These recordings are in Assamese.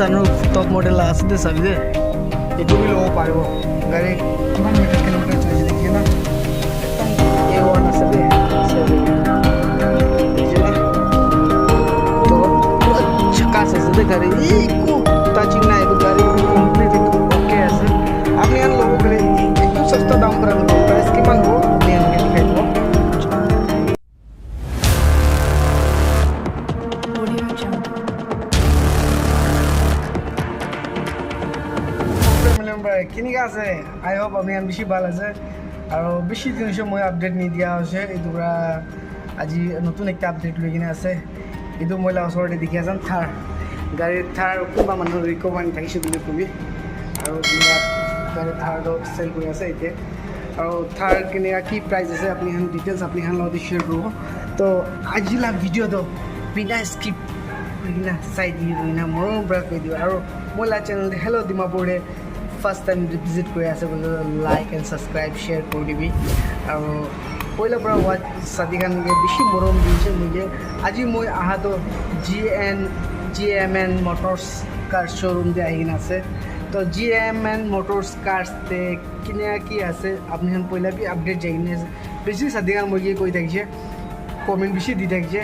Nissan top model আছে দে চাবি দে এইটো বি ল'ব পাৰিব গাড়ী কিমান কিলোমিটাৰ চলিছে দেখি না A1 আছে দে ঝাকাছ আছে দে গাড়ী একো টাচিং নাই এইটো গাড়ী কমপ্লিট ওকে আছে আপনি আন ল'ব গ'লে একদম সস্তা দাম পৰা ল'ব প্ৰাইচ কিমান হ'ব আপনি আনকে দেখাই দিব কেনেকৈ আছে আই হোপ আমি বেছি ভাল আছে আৰু বেছি দিন মই আপডেট নিদিয়া হৈছে এইটো পৰা আজি নতুন একটা আপডেট লৈ কিনে আছে এইটো মই ওচৰতে দেখি আছোঁ থাৰ গাড়ীৰ থাৰ কোনোবা মানুহৰ ৰিকমেণ্ড থাকিছে বুলি কবি আৰু গাড়ীৰ থাৰটো চেল কৰি আছে এতিয়া আৰু থাৰ কেনেকুৱা কি প্ৰাইচ আছে আপুনি ডিটেইলছ আপুনি লগতে শ্বেয়াৰ কৰিব তো আজিলা ভিডিঅ'টো বিনা স্কিপ বিনা চাই দি বিনা মৰমৰ পৰা কৈ দিওঁ আৰু মই চেনেলটো হেল্ল' ডিমাপুৰে ফাৰ্ষ্ট টাইম ভিজিট কৰি আছে বুলি লাইক এণ্ড ছাবস্ক্ৰাইব শ্বেয়াৰ কৰি দিবি আৰু पहिला পৰা ৱাচ সাদি খানকে বেছি মৰম দিছে মুझे আজি মই আহাতো GMN মোটৰস কাৰ শোরুম দে আহিন আছে তো GMN মোটরস কার্স তে কিনে কি আছে আপনি হান पहिला বি আপডেট যাইনে বেছি সাদি খান মই কৈ থাকিছে কমেন্ট বেছি দি থাকিছে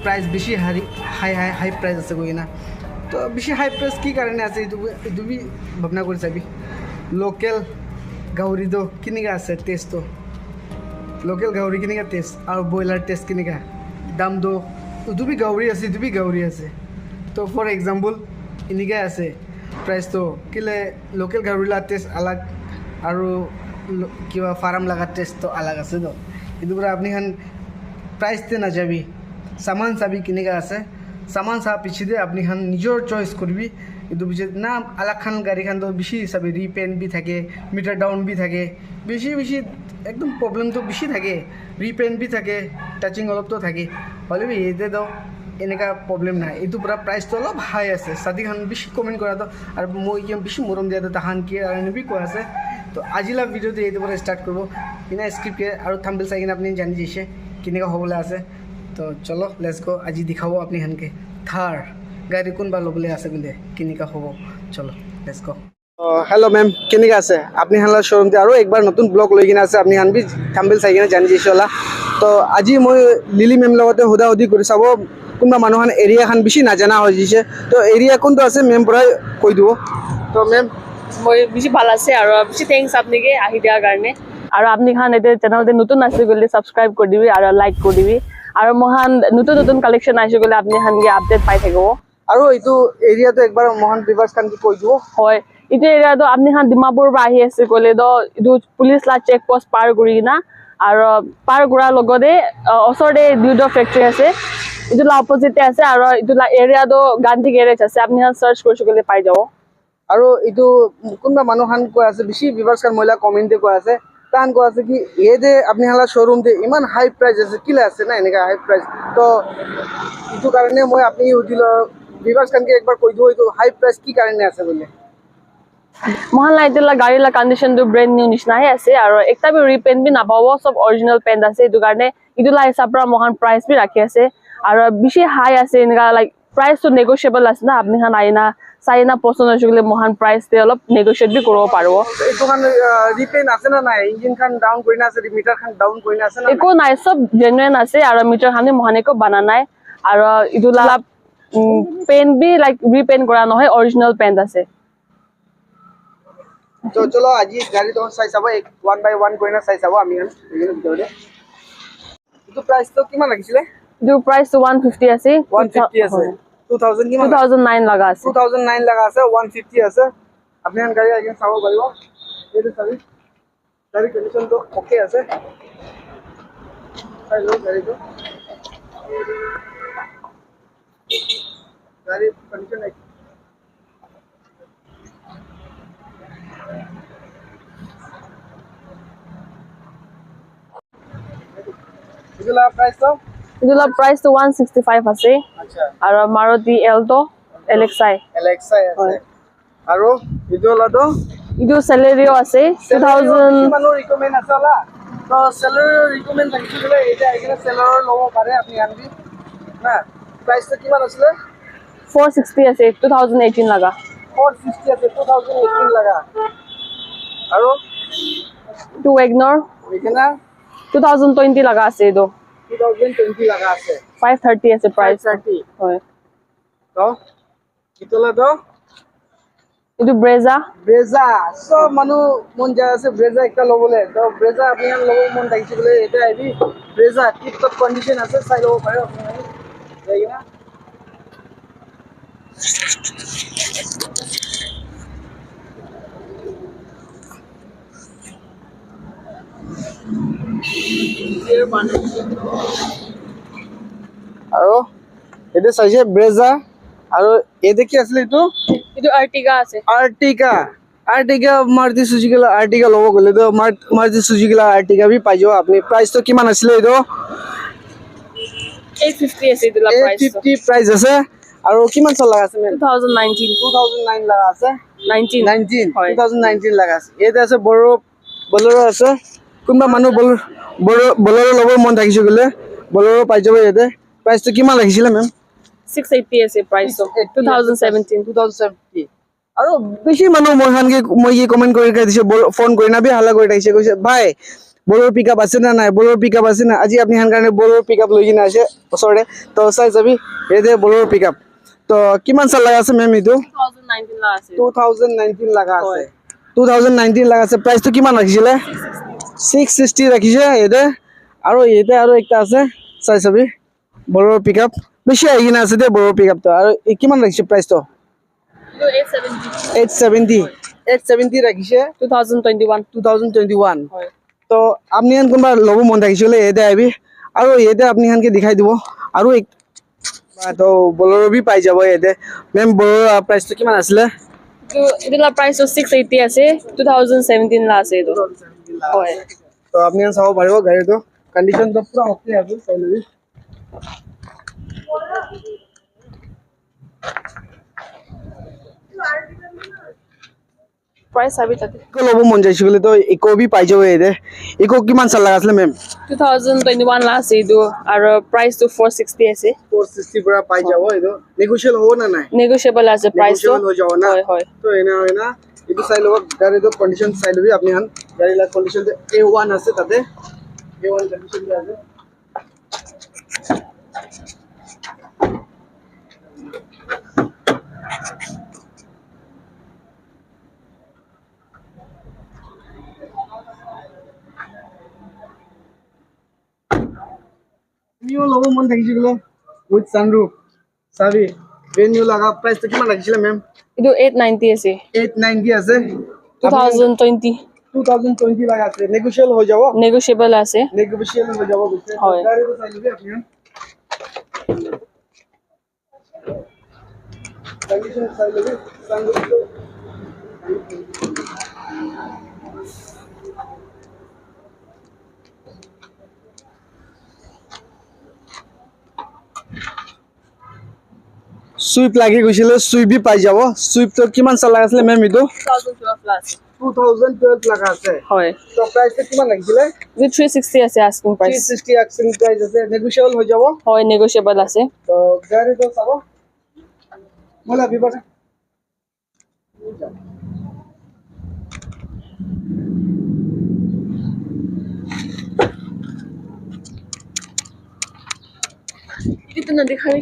প্রাইস বেছি হাই প্রাইস আছে কইনা তো বেছি হাই প্রাইস কি কারণে আছে এইটো বি ভাবনা কৰি চাবি লোকেল গাউৰি তো কিনেকা আছে টেষ্ট তো লোকেল গাউৰি কিনেকা টেষ্ট আৰু ব্ৰইলাৰ টেষ্ট কিনেকা দাম দো এইটো বি গাউৰি আছে তো ফৰ এক্সাম্পল এনেকৈ আছে প্ৰাইচটো কেলে লোকেল গাউৰিলা টেষ্ট আলাগ আৰু কিবা ফাৰ্ম লগা টেষ্টটো আলাগ আছে তো এইটো পৰা আপুনি খান প্ৰাইচতে নাযাবি সামান চাবি কেনেকা আছে সামান চাহ পিছিতে আপুনি খান নিজৰ চইচ কৰিবি এইটো পিছত না আলাগ খান গাড়ী খান তো বেছি চাবি ৰিপেইণ্ট বি থাকে মিটাৰ ডাউন বি থাকে বেছি একদম প্ৰব্লেমটো বেছি থাকে ৰিপেইণ্ট বি থাকে টাচিং অলপতো থাকে হ'লে বি এইতে তো এনেকুৱা প্ৰব্লেম নাই এইটো পূৰা প্ৰাইচটো অলপ হাই আছে চাদি খান বেছি কমেণ্ট কৰাটো আৰু মই কিয় বেছি মৰম দিয়াটো তাহান কি কাৰণে বি কৈ আছে তো আজিলা ভিডিঅ'টো এইটো পৰা ষ্টাৰ্ট কৰিব বিনা স্ক্ৰিপ্টকে আৰু থাম্বনেল চাই কিনে আপুনি জানি দিছে কেনেকুৱা হ'বলৈ আছে তো চলো লেটস গো আজি দেখাব আপুনি হানকে থাৰ গাড়ী কোনবা ল'বলৈ আছে বোলে কেনেকুৱা হ'ব চলো লেটস গো হেল্ল' মেম কেনেকুৱা আছে আপুনি হানলা শ্ব'ৰুমতে আৰু একবাৰ নতুন ব্লগ লৈ কিনে আছে আপুনি হান বি থাম্বনেল চাই কিনে জানি দিছে ওলা তো আজি মই লিলি মেম লগতে সুধি কৰি চাব কোনোবা মানুহখন এৰিয়া খান বেছি নাজানা হৈ গৈছে তো এৰিয়া কোনটো আছে মেম পৰাই কৈ দিব তো মেম মই বেছি ভাল আছে আৰু বেছি থেংকছ আপোনাকে আহি দিয়াৰ কাৰণে আৰু আপুনি খান এতিয়া চেনেলতে নতুন আছে গ'লে ছাবস্ক্ৰাইব কৰি দিবি আৰু লাইক কৰি দিবি আৰু মহান নতুন কালেকশ্যন আহিছে গ'লে আপুনি খানকে আপডেট পাই থাকিব আৰু এইটো এৰিয়াটো একবাৰ মহান ৰিভাৰ্ছ খান কৈ দিব হয় এইটো এৰিয়াটো আপুনি খান ডিমাপুৰৰ পৰা আহি আছে গ'লে তো এইটো পুলিচ লাইন চেক পোষ্ট পাৰ কৰি কিনা আৰু পাৰ কৰাৰ লগতে ওচৰতে ডিউডৰ ফেক্টৰী আছে এইটো অপজিটে আছে আৰু এইটো এৰিয়াটো গান্ধী গেৰেজ আছে আপুনি চাৰ্চ কৰি গ'লে পাই যাব আৰু এইটো কোনোবা মানুহখন কৈ আছে বেছি ভিউৱাৰ্ছ খান মহিলা কমেণ্টে কৈ আছে তাহান কৈ আছে কি এই যে আপুনি হালা শ্ব'ৰুম যে ইমান হাই প্ৰাইচ আছে কিলে আছে না এনেকুৱা হাই প্ৰাইচ তো এইটো কাৰণে মই আপুনি সুধিলোঁ ভিউৱাৰ্ছ খানকে একবাৰ কৈ দিওঁ এইটো হাই প্ৰাইচ কি কাৰণে আছে বোলে মহান লাইটলা গাড়ীলা কণ্ডিশ্যনটো ব্ৰেণ্ড নিউ নিচিনাহে আছে আৰু একটা বি ৰিপেইণ্ট বি নাপাব চব অৰিজিনেল পেইণ্ট আছে এইটো কাৰণে এইটোলা হিচাপ পৰা মহান প্ৰাইচ বি ৰাখি আছে আৰু বেছি হাই আছে এনেকুৱা লাইক প্ৰাইচটো নেগোচিয়েবল আছে না আপুনি খান আইনা চাইনা পচন্দ হৈছে গ'লে মহান প্ৰাইচতে অলপ নেগোচিয়েট বি কৰিব পাৰিব এইটো খান ৰিপেইণ্ট আছে না নাই ইঞ্জিন খান ডাউন কৰি না আছে মিটাৰ খান ডাউন কৰি না আছে না একো নাই চব জেনুইন আছে আৰু মিটাৰ খানে মহান একো বানা নাই আৰু এইটোলা পেইণ্ট বি লাইক ৰিপেইণ্ট কৰা নহয় অৰিজিনেল পেইণ্ট আছে তো চলো আজি গাড়ী তখন চাই চাব ওৱান বাই ওৱান কৰি না চাই চাব আমি ভিতৰতে এইটো প্ৰাইচটো কিমান লাগিছিলে এইটো প্ৰাইচটো 150 আছে 150 আছে 2000 কিমান 2009 লগা আছে 2009 লগা আছে 150 আছে আপনি গাড়ী আগে চাব পাৰিব এইটো চাবি গাড়ী কণ্ডিশ্যনটো ওকে আছে চাই লওক গাড়ীটো গাড়ী কণ্ডিশ্যন ইজলা প্ৰাইচটো 165 আছে আচ্ছা আৰু মাৰুতি এল্টো LXi আছে আৰু ইজলাটো ইটো সেলেৰিও আছে 2000 কিমানো ৰিকমেন্ড আছলা তো সেলার রিকমেন্ড থাকিলে এটা এখানে সেলার লব পারে আপনি আনবি না প্রাইসটা কিমান আছিল 460 আছে 2018 লাগা 460 আছে 2018 লাগা আৰু টু WagonR WagonR 2020 লাগা আছে এটো 2020 লাগা আছে 530 আছে প্রাইস 530 হয় তো কিতলা তো এটো ব্রেজা সব মানুহ মন যায় আছে ব্রেজা একটা লবলে তো ব্রেজা আপনি লব মন থাকিছে বলে এটা আইবি ব্রেজা টিপ টপ কন্ডিশন আছে চাই লব পাৰে আপুনি যাই না আৰু এটা চাইছে ব্ৰেজা আৰু এতে কি আছিল এটো এটো আর্টিগা আছে আর্টিকা মারুতি সুজুকি আর্টিকা লব গলে তো মারুতি সুজুকি আর্টিকা भी পাই যাও আপনি প্রাইস তো কিমান আছিল এটো 850 আছে এটো প্রাইস 850 প্রাইস আছে আৰু কিমান চল লাগা আছে 2019 2009 লাগা আছে 19 হয় 2019 লাগা আছে এতে আছে বলেৰো আছে কোনবা মানুহ বলেৰো লব মন থাকিছে গলে বলেৰো পাই যাব এতে প্ৰাইস তো কিমান লাগিছিল মেম 680 আছে প্ৰাইস 2017 আৰু বেছি মানুহ মই কি কমেন্ট কৰি দিছে ফোন কৰি নাবি হালা কৰি থাকিছে কৈছে ভাই বলেৰো পিকআপ আছে না নাই বলেৰো পিকআপ আছে না আজি আপনি হান কাৰণে বলেৰো পিকআপ লৈ কিনে আছে ওচৰতে তো চাই যাবি এতে বলেৰো পিকআপ তো কিমান চাল লাগা আছে মেম ইটো 2019 লাগা আছে 2019 লাগা আছে 2019 লাগা আছে প্রাইস তো কিমান ৰাখিছিলে 660 ৰাখিছে এতে আৰু একটা আছে চাই যাবি বলেৰো পিকআপ বেছি আহি কিনে আছে দে বলেৰো পিকআপ তো আৰু কিমান ৰাখিছে প্ৰাইস তো 870 ৰাখিছে 2021 হয় তো আপনি হান কোনবা লব মন থাকিছিলে এতে আইবি আৰু এতে আপনি হানকে দেখাই দিব আৰু তো বলেৰো भी পাই যাব এতে মেম বলেৰো প্রাইস তো কিমান আছিল তো এটোলা প্রাইস 680 আছে 2017 লা আছে এটো হয় তো আপনি হান চাব পাৰিব গাড়ীটো কন্ডিশন তো পুৰা ওকে আছে চাই লবি প্রাইস আবি তাতে ইকো লব মন যাইছে বলে তো ইকো भी পাই যাব এতে ইকো কিমান চাল লাগা আছিল মেম 2021 লা আছে এটো আৰু প্ৰাইস তো 460 আছে 460 পৰা পাই যাব এটো নেগোশিয়েবল হ'ব না নাই নেগোশিয়েবল আছে প্রাইস তো হৈ যাব না হয় হয় তো এনা হয় না এটো চাই লব গাড়ীটো কন্ডিশন চাই লবি আপনি হান গাড়ী লা কন্ডিশন A1 আছে তাতে A1 কন্ডিশন আছে নিউ লব মন থাকিছিল উইথ সানরুফ সাবি নিউ লাগা প্রাইস তো কিমান ৰাখিছিলে মেম এটো 890 আছে 890 আছে 2020 লাগা আছে নেগোশিয়েবল হৈ যাব নেগোশিয়েবল আছে নেগোশিয়েবল হৈ যাব বুঝছে হয় গাড়ীটো চাই লবি আপনি কন্ডিশন চাই লবি সানরুফ সুইপ লাগি গৈছিল সুইপ भी পাই যাব সুইপ তো কিমান চাল লাগা আছিল মেম ইটো 2012 লা আছে 2012 লাগা আছে হয় তো প্রাইস তো কিমান লাগিছিল 360 আছে আস্কিং প্রাইস 360 আস্কিং প্রাইস আছে নেগোশিয়েবল হৈ যাব হয় নেগোশিয়েবল আছে তো গাড়ি তো চাব মোলা বিপদ এটো না দেখাই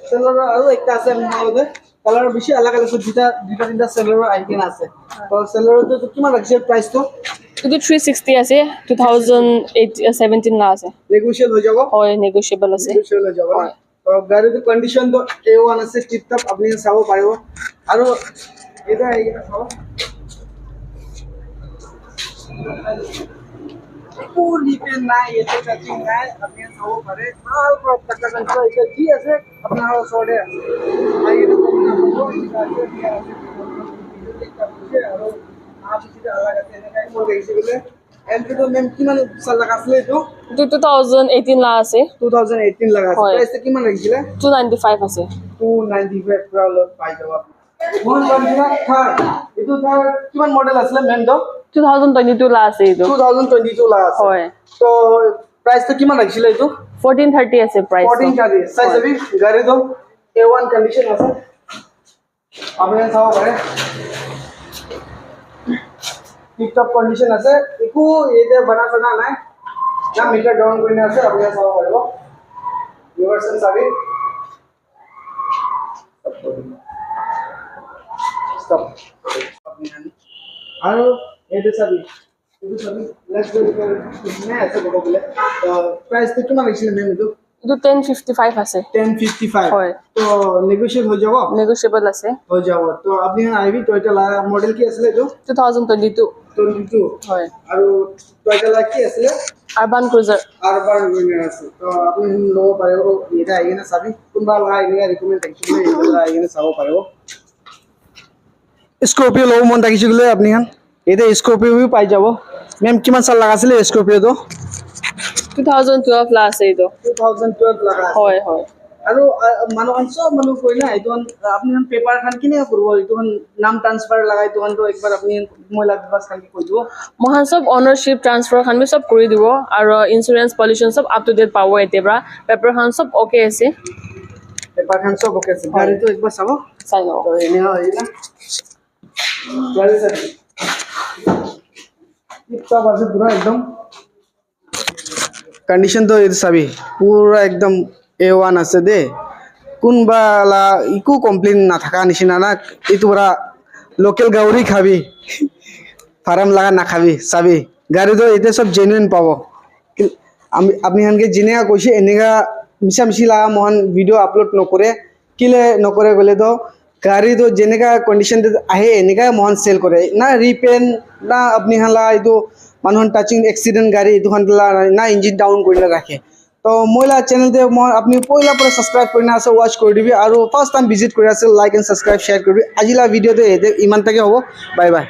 সেলর আৰু একটা আছে মহলতে কালার বেশি আলাদা আছে দুটা তিনটা সেলর আইটেম আছে তো সেলর তো কিমান রাখছে প্রাইস তো এটো 360 আছে 2017 লা আছে নেগোশিয়েবল হৈ যাব হয় নেগোশিয়েবল আছে নেগোশিয়েবল হৈ যাব তো গাড়িৰ কন্ডিশন তো A1 আছে টিপ টপ আপনি চাব পাৰিব আৰু এটা চাব কোন ৰিপেয়াৰ নাই এতে টাচিং নাই আপনি চাব পাৰে ভাল টাকা টাকা এটা কি আছে আপনাৰ ওচৰতে আছে আইটো কম না হ'ব এটা আছে দিয়া আছে এটা আছে আৰু আপ যেটা আলাদা আছে এনেকৈ মই দেখিছো বলে এলটো মেম কিমান চাল লাগা আছিল এটো 2018 লা আছে 2018 লাগা আছে প্রাইস কিমান লাগিছিল 295 আছে 295 পৰা লট পাই যাব মই বন্ধা থাৰ এটো থাৰ কিমান মডেল আছিল মেম তো 2022 লা আছে এটো 2022 লাগা আছে হয় তো প্রাইস তো কিমান লাগিছিল এটো 1430 আছে প্রাইস 1430 সাইজ যাবি গাড়ি তো A1 কন্ডিশন আছে আপনি চাব পাৰে টিপ টপ কন্ডিশন আছে একো এতে বনা চনা নাই না মিটার ডাউন কৰিনে আছে আপনি চাব পাৰিব ইউনিভাৰ্সাল চাবি stop আৰু এতে চাবি লেটস গো নে আছে বক বলে প্রাইস তো কিমান লিখিলে মেম এটো এইটো 1055 আছে 1055 হয় তো নেগোশিয়েট হৈ যাব নেগোশিয়েবল আছে হৈ যাব তো আপনি আইবি টয়টা মডেল কি আছিল এটো 2022 22 হয় আৰু টয়টা কি আছিল আরবান ক্রুজার আরবান উইনার আছে তো আপনি লো পারিব এটা আইনা চাবি কোনবা লাগা ইনিয়া রিকমেন্ড থাকিলে এটা আইনা চাব পারিব স্করপিও লো মন থাকিছিলে আপনি হান এটা স্করপিও বি পাই যাব মেম কিমান সাল লাগাছিলে স্করপিও তো 2012 লা আছে এইটো 2012 লাগা হয় হয় আৰু মানুহ সব মানুহ কইনা এইটো আপনি পেপার খান কিনে করব এইটো নাম ট্রান্সফার লাগাই তো একবার আপনি মহিলা বিভাগ খান কি কই দিব মহান সব অনারশিপ ট্রান্সফার খান সব কৰি দিব আৰু ইন্স্যুৰেন্স পলিউশন সব আপ টু ডেট পাব এতেবৰা পেপার খান সব ওকে আছে পেপার খান সব ওকে আছে গাড়ি তো একবার চাব চাই লও তো এনে হয় না গাড়ি চাবি সব আছে পুরো একদম कंडीशन तो ये सभी पूरा एकदम A1 আছে দে কোনবালা ইকো কমপ্লেইন না থাকা নিচিনা না এইটো পুরা লোকাল গাউরি খাবি ফার্ম লাগা না খাবি চাবি গাড়ি তো এতে সব জেনুইন পাব আমি আপনি হানকে জিনেগা কইছে এনেগা মিছা মিছি লাগা মহান ভিডিও আপলোড নকরে কিলে নকরে গলে তো গাড়ি তো যেনেকা কন্ডিশন আহে এনেকা মহান সেল করে না রিপেন না আপনি হালা এইটো মানুহ টাচিং এক্সিডেন্ট গাড়ি এইটো না ইঞ্জিন ডাউন করে রাখে তো মহিলা চ্যানেলতে আপনি পয়লা পরে সাবস্ক্রাইব করে না আছে ওয়াচ করে দিবি আর ফার্স্ট টাইম ভিজিট করে আছে লাইক এন্ড সাবস্ক্রাইব শেয়ার করবি আজিলা ভিডিওতে ইমান থেকে হবো বাই বাই